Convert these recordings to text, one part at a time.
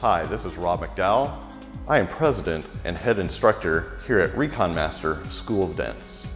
Hi, this is Rob McDowell. I am President and Head Instructor here at Recon Master School of Dents.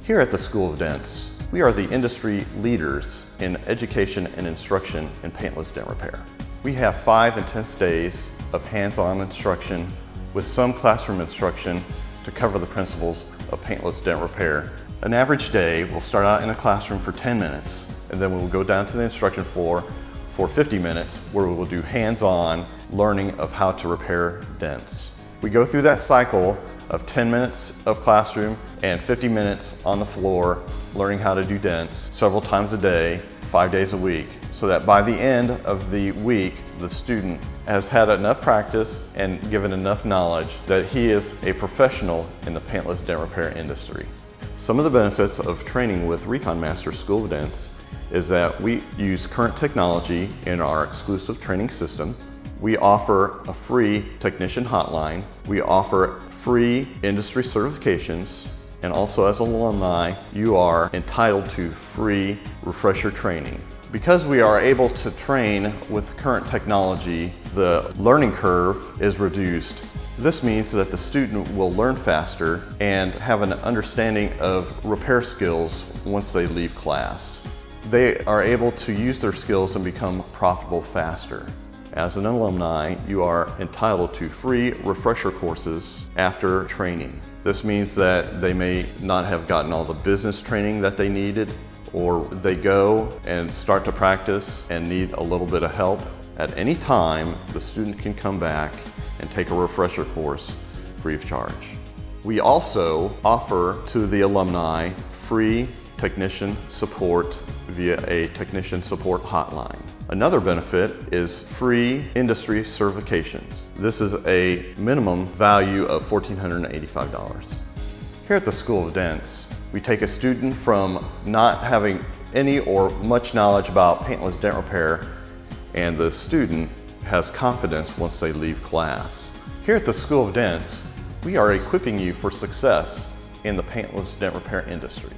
Here at the School of Dents, we are the industry leaders in education and instruction in paintless dent repair. We have 5 intense days of hands-on instruction with some classroom instruction to cover the principles of paintless dent repair. An average day will start out in a classroom for 10 minutes, and then we will go down to the instruction floor for 50 minutes where we will do hands-on learning of how to repair dents. We go through that cycle of 10 minutes of classroom and 50 minutes on the floor learning how to do dents several times a day, 5 days a week, so that by the end of the week, the student has had enough practice and given enough knowledge that he is a professional in the paintless dent repair industry. Some of the benefits of training with Recon Master School of Dents is that we use current technology in our exclusive training system. We offer a free technician hotline. We offer free industry certifications. And also as an alumni, you are entitled to free refresher training. Because we are able to train with current technology, the learning curve is reduced. This means that the student will learn faster and have an understanding of repair skills once they leave class. They are able to use their skills and become profitable faster. As an alumni, you are entitled to free refresher courses after training. This means that they may not have gotten all the business training that they needed, or they go and start to practice and need a little bit of help. At any time, the student can come back and take a refresher course free of charge. We also offer to the alumni free technician support via a technician support hotline. Another benefit is free industry certifications. This is a minimum value of $1,485. Here at the School of Dents, we take a student from not having any or much knowledge about paintless dent repair, and the student has confidence once they leave class. Here at the School of Dents, we are equipping you for success in the paintless dent repair industry.